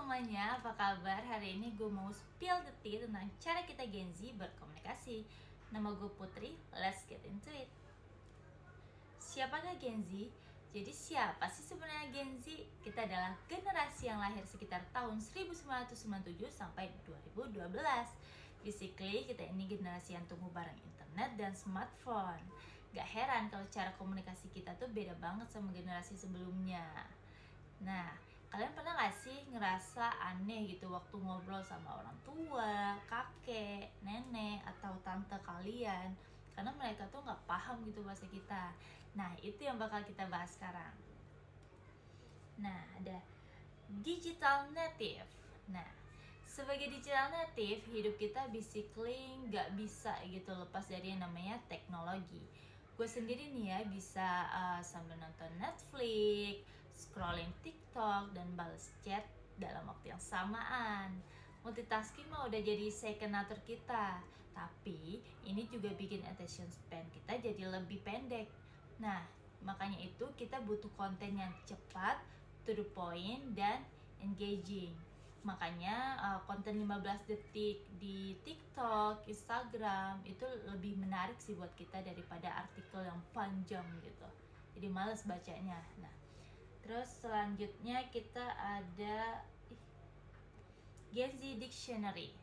semuanya, apa kabar? Hari ini gue mau spill the tea tentang cara kita Gen Z berkomunikasi. Nama gue Putri, let's get into it. Siapakah Gen Z? Jadi siapa sih sebenarnya Gen Z? Kita adalah generasi yang lahir sekitar tahun 1997 sampai 2012. Basically, kita ini generasi yang tumbuh bareng internet dan smartphone. Gak heran kalau cara komunikasi kita tuh beda banget sama generasi sebelumnya. Nah, kalian pernah gak sih ngerasa aneh gitu waktu ngobrol sama orang tua, kakek, nenek, atau tante kalian? Karena mereka tuh gak paham gitu bahasa kita. Nah, itu yang bakal kita bahas sekarang. Nah, ada digital native. Nah, sebagai digital native, hidup kita basically gak bisa gitu lepas dari yang namanya teknologi. Gue sendiri nih ya bisa sambil nonton Netflix, scrolling TikTok, dan bales chat dalam waktu yang samaan. Multitasking mah udah jadi second nature kita. Tapi ini juga bikin attention span kita jadi lebih pendek. Nah, makanya itu kita butuh konten yang cepat, to the point, dan engaging. Makanya konten 15 detik di TikTok, Instagram itu lebih menarik sih buat kita daripada artikel yang panjang gitu. Jadi males bacanya. Nah, terus selanjutnya kita ada Gen Z Dictionary.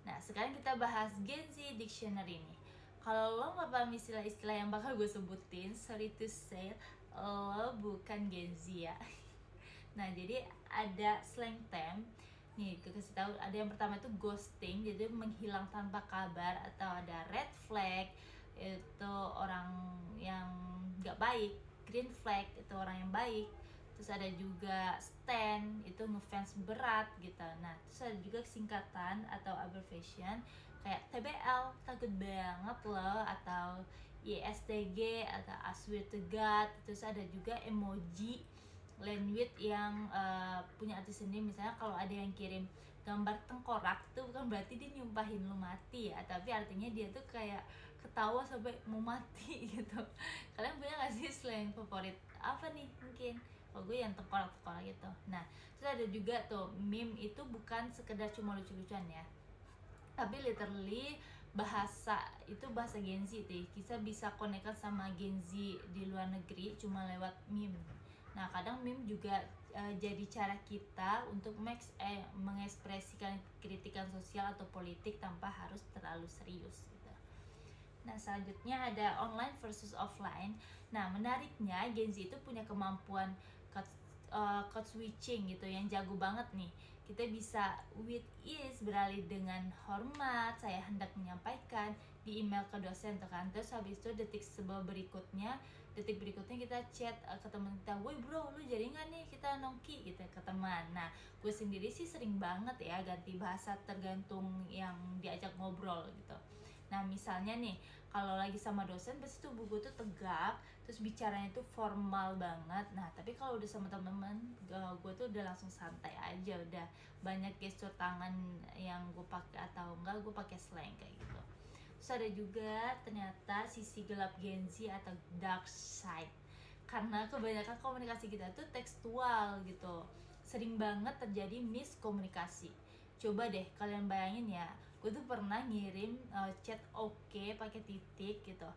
Nah, sekarang kita bahas Gen Z Dictionary nih. Kalau lo nggak paham istilah-istilah yang bakal gue sebutin, sorry to say, lo bukan Gen Z ya. Nah, jadi ada slang term. Nih, gue kasih tahu, ada yang pertama itu ghosting, jadi menghilang tanpa kabar, atau ada red flag, itu orang yang nggak baik, green flag itu orang yang baik. Terus ada juga stan, itu ngefans berat gitu. Nah, terus ada juga singkatan atau abbreviation kayak TBL, takut banget loh, atau ISTG, atau I swear to God. Terus ada juga emoji language yang punya arti sendiri. Misalnya kalau ada yang kirim gambar tengkorak tuh bukan berarti dia nyumpahin lu mati ya, tapi artinya dia tuh kayak ketawa sampai mau mati gitu. Kalian punya gak sih slang favorit apa nih? Mungkin kalau gue yang tengkorak-tengkorak gitu. Nah, terus ada juga tuh meme, itu bukan sekedar cuma lucu-lucuan ya, tapi literally bahasa itu bahasa Gen Z deh. Kita bisa connect sama Gen Z di luar negeri cuma lewat meme. Nah, kadang meme juga jadi cara kita untuk mengekspresikan kritikan sosial atau politik tanpa harus terlalu serius gitu. Nah, selanjutnya ada online versus offline. Nah, menariknya Gen Z itu punya kemampuan code switching gitu yang jago banget nih. Kita bisa with ease beralih dengan hormat, saya hendak menyampaikan di email ke dosen tuh kan. Terus habis itu detik berikutnya kita chat ke teman kita, woi bro, lu jadi nggak nih kita nongki gitu ke teman. Nah, gue sendiri sih sering banget ya ganti bahasa tergantung yang diajak ngobrol gitu. Nah, misalnya nih, kalau lagi sama dosen pasti tuh buku tuh tegap, terus bicaranya tuh formal banget. Nah, tapi kalau udah sama teman-teman, gue tuh udah langsung santai aja, udah banyak gestur tangan yang gue pakai atau enggak gue pakai slang kayak gitu. Terus ada juga ternyata sisi gelap Gen Z atau dark side. Karena kebanyakan komunikasi kita tuh tekstual gitu. Sering banget terjadi miskomunikasi. Coba deh kalian bayangin ya, gue tuh pernah ngirim chat oke pakai titik gitu.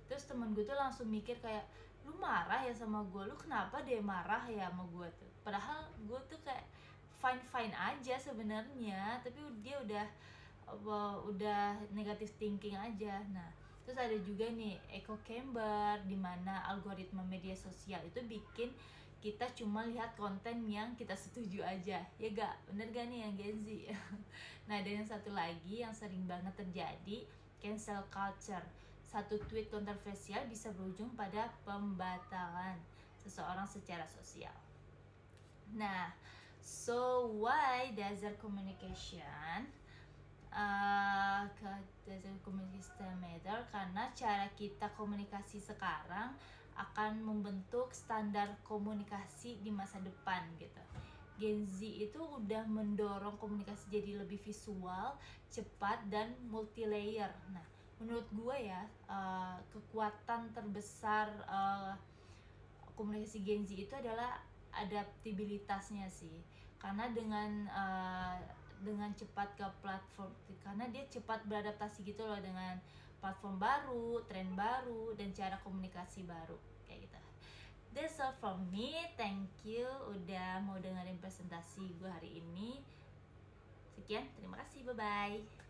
Terus temen gue tuh langsung mikir kayak, lu marah ya sama gue, lu kenapa dia marah ya sama gue tuh. Padahal gue tuh kayak fine aja sebenarnya, tapi dia udah negative thinking aja. Nah, terus ada juga nih echo chamber, dimana algoritma media sosial itu bikin kita cuma lihat konten yang kita setuju aja, ya gak? Bener gak nih yang Gen Z? Nah, dan yang satu lagi yang sering banget terjadi, cancel culture. Satu tweet kontroversial bisa berujung pada pembatalan seseorang secara sosial. Nah, so why does communication communication matter? Karena cara kita komunikasi sekarang akan membentuk standar komunikasi di masa depan gitu. Gen Z itu udah mendorong komunikasi jadi lebih visual, cepat, dan multi-layer. Nah, menurut gue ya, kekuatan terbesar komunikasi Gen Z itu adalah adaptabilitasnya sih, karena dengan cepat ke platform, karena dia cepat beradaptasi gitu loh dengan platform baru, tren baru, dan cara komunikasi baru kayak gitu. That's all from me. Thank you udah mau dengerin presentasi gue hari ini. Sekian, terima kasih, bye-bye.